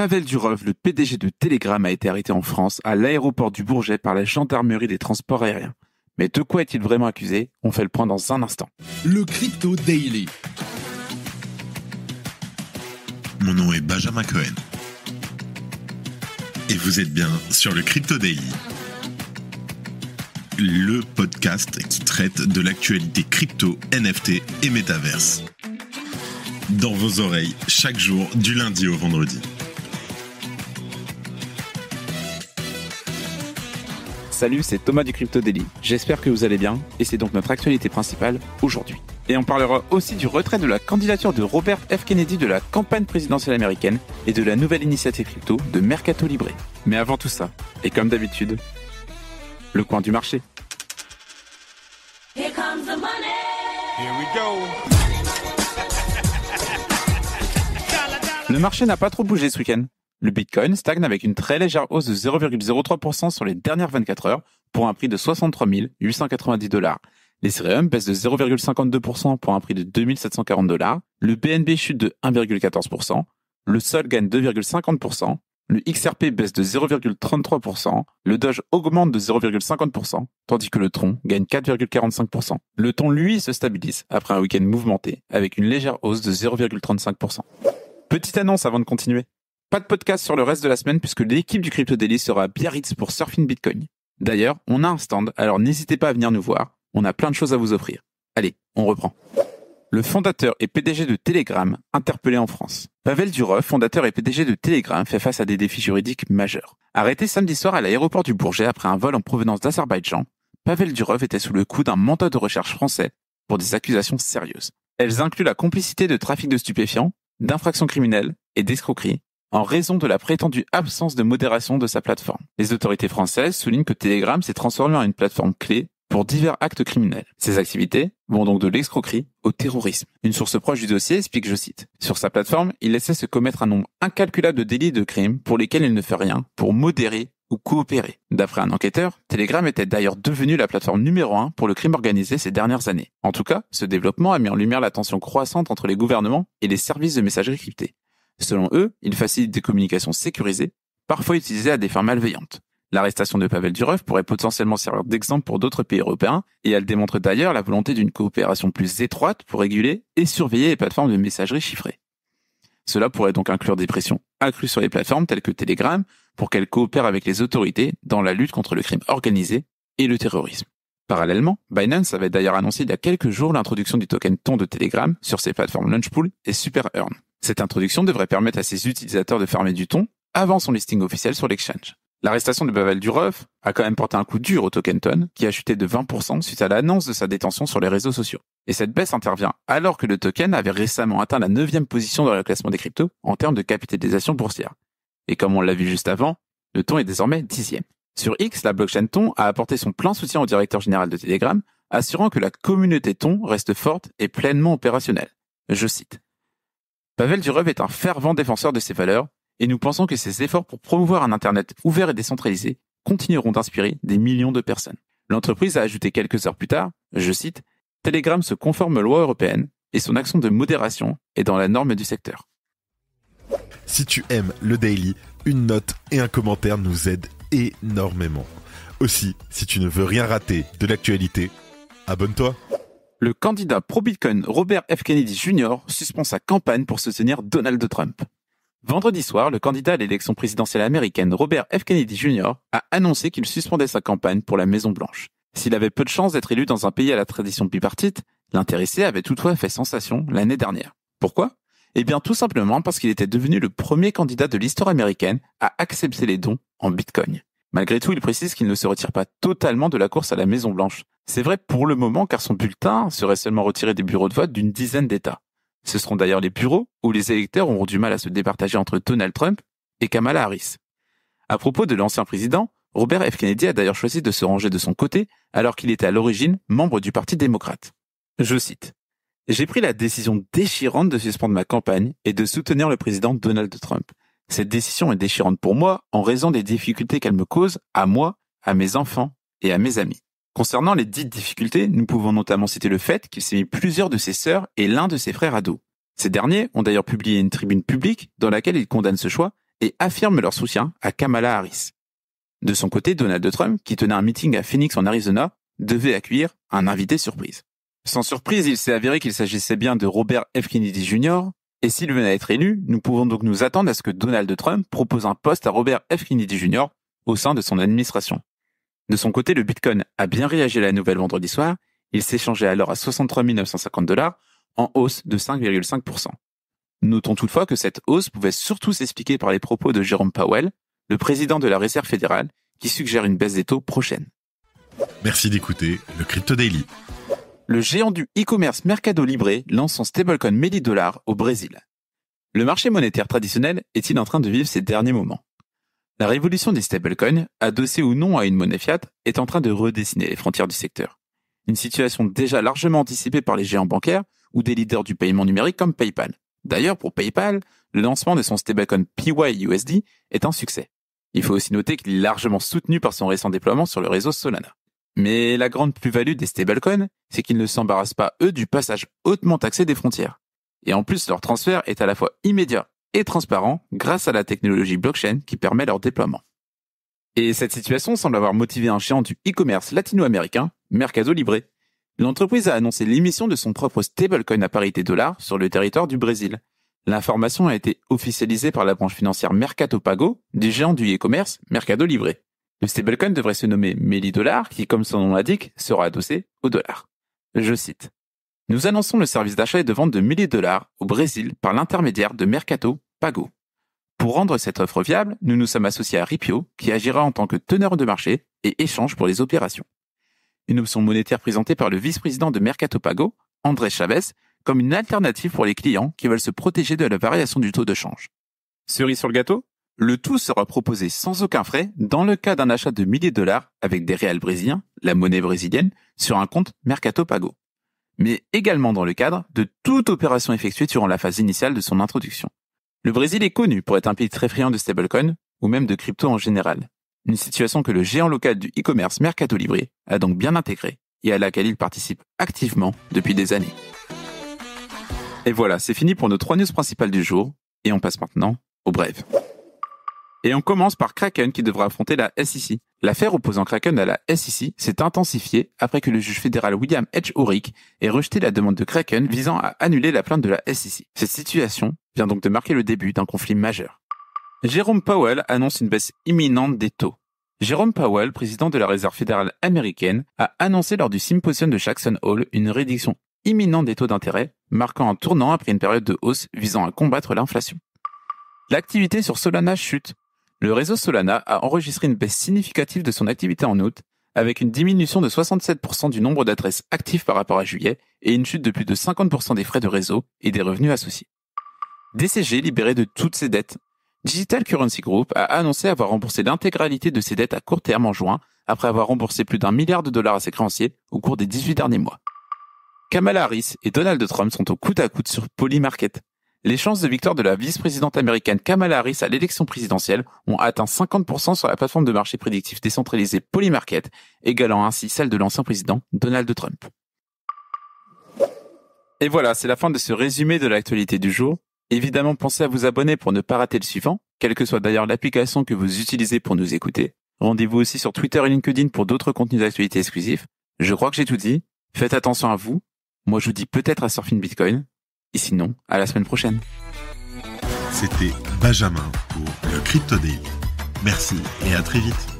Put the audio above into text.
Pavel Durov, le PDG de Telegram, a été arrêté en France, à l'aéroport du Bourget, par la gendarmerie des transports aériens. Mais de quoi est-il vraiment accusé? On fait le point dans un instant. Le Crypto Daily. Mon nom est Benjamin Cohen. Et vous êtes bien sur le Crypto Daily. Le podcast qui traite de l'actualité crypto, NFT et métaverse. Dans vos oreilles, chaque jour, du lundi au vendredi. Salut, c'est Thomas du Crypto Daily. J'espère que vous allez bien, et c'est donc notre actualité principale aujourd'hui. Et on parlera aussi du retrait de la candidature de Robert F. Kennedy de la campagne présidentielle américaine et de la nouvelle initiative crypto de Mercado Libre. Mais avant tout ça, et comme d'habitude, le coin du marché. Here comes the money. Here we go. Le marché n'a pas trop bougé ce week-end. Le Bitcoin stagne avec une très légère hausse de 0,03% sur les dernières 24 heures pour un prix de 63 890 $. L'Ethereum baisse de 0,52% pour un prix de 2 740 $. Le BNB chute de 1,14%. Le Sol gagne 2,50%. Le XRP baisse de 0,33%. Le Doge augmente de 0,50%, tandis que le Tron gagne 4,45%. Le Tron, lui, se stabilise après un week-end mouvementé avec une légère hausse de 0,35%. Petite annonce avant de continuer. Pas de podcast sur le reste de la semaine puisque l'équipe du Crypto Daily sera à Biarritz pour Surfing Bitcoin. D'ailleurs, on a un stand, alors n'hésitez pas à venir nous voir. On a plein de choses à vous offrir. Allez, on reprend. Le fondateur et PDG de Telegram, interpellé en France. Pavel Durov, fondateur et PDG de Telegram, fait face à des défis juridiques majeurs. Arrêté samedi soir à l'aéroport du Bourget après un vol en provenance d'Azerbaïdjan, Pavel Durov était sous le coup d'un mandat de recherche français pour des accusations sérieuses. Elles incluent la complicité de trafic de stupéfiants, d'infractions criminelles et d'escroquerie, en raison de la prétendue absence de modération de sa plateforme. Les autorités françaises soulignent que Telegram s'est transformé en une plateforme clé pour divers actes criminels. Ces activités vont donc de l'escroquerie au terrorisme. Une source proche du dossier explique, je cite, « Sur sa plateforme, il laissait se commettre un nombre incalculable de délits et de crimes pour lesquels il ne fait rien pour modérer ou coopérer. » D'après un enquêteur, Telegram était d'ailleurs devenu la plateforme numéro 1 pour le crime organisé ces dernières années. En tout cas, ce développement a mis en lumière la tension croissante entre les gouvernements et les services de messagerie cryptée. Selon eux, il facilite des communications sécurisées, parfois utilisées à des fins malveillantes. L'arrestation de Pavel Durov pourrait potentiellement servir d'exemple pour d'autres pays européens, et elle démontre d'ailleurs la volonté d'une coopération plus étroite pour réguler et surveiller les plateformes de messagerie chiffrées. Cela pourrait donc inclure des pressions accrues sur les plateformes telles que Telegram pour qu'elles coopèrent avec les autorités dans la lutte contre le crime organisé et le terrorisme. Parallèlement, Binance avait d'ailleurs annoncé il y a quelques jours l'introduction du token TON de Telegram sur ses plateformes Launchpool et SuperEarn. Cette introduction devrait permettre à ses utilisateurs de farmer du thon avant son listing officiel sur l'exchange. L'arrestation de Pavel Durov a quand même porté un coup dur au token TON, qui a chuté de 20% suite à l'annonce de sa détention sur les réseaux sociaux. Et cette baisse intervient alors que le token avait récemment atteint la 9e position dans le classement des cryptos en termes de capitalisation boursière. Et comme on l'a vu juste avant, le thon est désormais 10e. Sur X, la blockchain TON a apporté son plein soutien au directeur général de Telegram, assurant que la communauté TON reste forte et pleinement opérationnelle. Je cite. Pavel Durov est un fervent défenseur de ces valeurs et nous pensons que ses efforts pour promouvoir un Internet ouvert et décentralisé continueront d'inspirer des millions de personnes. L'entreprise a ajouté quelques heures plus tard, je cite, « Telegram se conforme aux lois européennes et son action de modération est dans la norme du secteur. » Si tu aimes le Daily, une note et un commentaire nous aident énormément. Aussi, si tu ne veux rien rater de l'actualité, abonne-toi. Le candidat pro-Bitcoin Robert F. Kennedy Jr. suspend sa campagne pour soutenir Donald Trump. Vendredi soir, le candidat à l'élection présidentielle américaine Robert F. Kennedy Jr. a annoncé qu'il suspendait sa campagne pour la Maison-Blanche. S'il avait peu de chances d'être élu dans un pays à la tradition bipartite, l'intéressé avait toutefois fait sensation l'année dernière. Pourquoi ? Eh bien tout simplement parce qu'il était devenu le premier candidat de l'histoire américaine à accepter les dons en Bitcoin. Malgré tout, il précise qu'il ne se retire pas totalement de la course à la Maison-Blanche. C'est vrai pour le moment car son bulletin serait seulement retiré des bureaux de vote d'une dizaine d'États. Ce seront d'ailleurs les bureaux où les électeurs auront du mal à se départager entre Donald Trump et Kamala Harris. À propos de l'ancien président, Robert F. Kennedy a d'ailleurs choisi de se ranger de son côté alors qu'il était à l'origine membre du Parti démocrate. Je cite. « J'ai pris la décision déchirante de suspendre ma campagne et de soutenir le président Donald Trump. Cette décision est déchirante pour moi en raison des difficultés qu'elle me cause à moi, à mes enfants et à mes amis. Concernant les dites difficultés, nous pouvons notamment citer le fait qu'il s'est mis plusieurs de ses sœurs et l'un de ses frères à dos. Ces derniers ont d'ailleurs publié une tribune publique dans laquelle ils condamnent ce choix et affirment leur soutien à Kamala Harris. De son côté, Donald Trump, qui tenait un meeting à Phoenix en Arizona, devait accueillir un invité surprise. Sans surprise, il s'est avéré qu'il s'agissait bien de Robert F. Kennedy Jr., et s'il venait à être élu, nous pouvons donc nous attendre à ce que Donald Trump propose un poste à Robert F. Kennedy Jr. au sein de son administration. De son côté, le Bitcoin a bien réagi à la nouvelle vendredi soir. Il s'échangeait alors à 63 950 $, en hausse de 5,5%. Notons toutefois que cette hausse pouvait surtout s'expliquer par les propos de Jérôme Powell, le président de la Réserve fédérale, qui suggère une baisse des taux prochaine. Merci d'écouter le Crypto Daily. Le géant du e-commerce Mercado Libre lance son stablecoin $1000 au Brésil. Le marché monétaire traditionnel est-il en train de vivre ses derniers moments? La révolution des stablecoins, adossée ou non à une monnaie fiat, est en train de redessiner les frontières du secteur. Une situation déjà largement anticipée par les géants bancaires ou des leaders du paiement numérique comme PayPal. D'ailleurs, pour PayPal, le lancement de son stablecoin PYUSD est un succès. Il faut aussi noter qu'il est largement soutenu par son récent déploiement sur le réseau Solana. Mais la grande plus-value des stablecoins, c'est qu'ils ne s'embarrassent pas, eux, du passage hautement taxé des frontières. Et en plus, leur transfert est à la fois immédiat et transparent grâce à la technologie blockchain qui permet leur déploiement. Et cette situation semble avoir motivé un géant du e-commerce latino-américain, Mercado Libre. L'entreprise a annoncé l'émission de son propre stablecoin à parité dollar sur le territoire du Brésil. L'information a été officialisée par la branche financière Mercado Pago du géant du e-commerce Mercado Libre. Le stablecoin devrait se nommer $1000 qui, comme son nom l'indique, sera adossé au dollar. Je cite. Nous annonçons le service d'achat et de vente de $1000 au Brésil par l'intermédiaire de Mercado Pago. Pour rendre cette offre viable, nous nous sommes associés à Ripio, qui agira en tant que teneur de marché et échange pour les opérations. Une option monétaire présentée par le vice-président de Mercado Pago, André Chavez, comme une alternative pour les clients qui veulent se protéger de la variation du taux de change. Cerise sur le gâteau, le tout sera proposé sans aucun frais dans le cas d'un achat de $1000 avec des réals brésiliens, la monnaie brésilienne, sur un compte Mercado Pago. Mais également dans le cadre de toute opération effectuée durant la phase initiale de son introduction. Le Brésil est connu pour être un pays très friand de stablecoin, ou même de crypto en général. Une situation que le géant local du e-commerce Mercado Libre a donc bien intégrée et à laquelle il participe activement depuis des années. Et voilà, c'est fini pour nos 3 news principales du jour, et on passe maintenant aux brèves. Et on commence par Kraken qui devra affronter la SEC. L'affaire opposant Kraken à la SEC s'est intensifiée après que le juge fédéral William H. Ourick ait rejeté la demande de Kraken visant à annuler la plainte de la SEC. Cette situation vient donc de marquer le début d'un conflit majeur. Jérôme Powell annonce une baisse imminente des taux. Jérôme Powell, président de la Réserve fédérale américaine, a annoncé lors du symposium de Jackson Hole une réduction imminente des taux d'intérêt, marquant un tournant après une période de hausse visant à combattre l'inflation. L'activité sur Solana chute. Le réseau Solana a enregistré une baisse significative de son activité en août, avec une diminution de 67% du nombre d'adresses actives par rapport à juillet et une chute de plus de 50% des frais de réseau et des revenus associés. DCG libéré de toutes ses dettes. Digital Currency Group a annoncé avoir remboursé l'intégralité de ses dettes à court terme en juin, après avoir remboursé plus d'$1 milliard à ses créanciers au cours des 18 derniers mois. Kamala Harris et Donald Trump sont au coude à coude sur Polymarket. Les chances de victoire de la vice-présidente américaine Kamala Harris à l'élection présidentielle ont atteint 50% sur la plateforme de marché prédictif décentralisée Polymarket, égalant ainsi celle de l'ancien président Donald Trump. Et voilà, c'est la fin de ce résumé de l'actualité du jour. Évidemment, pensez à vous abonner pour ne pas rater le suivant, quelle que soit d'ailleurs l'application que vous utilisez pour nous écouter. Rendez-vous aussi sur Twitter et LinkedIn pour d'autres contenus d'actualité exclusifs. Je crois que j'ai tout dit. Faites attention à vous. Moi, je vous dis peut-être à Surfing Bitcoin. Et sinon, à la semaine prochaine. C'était Benjamin pour le Crypto Daily. Merci et à très vite.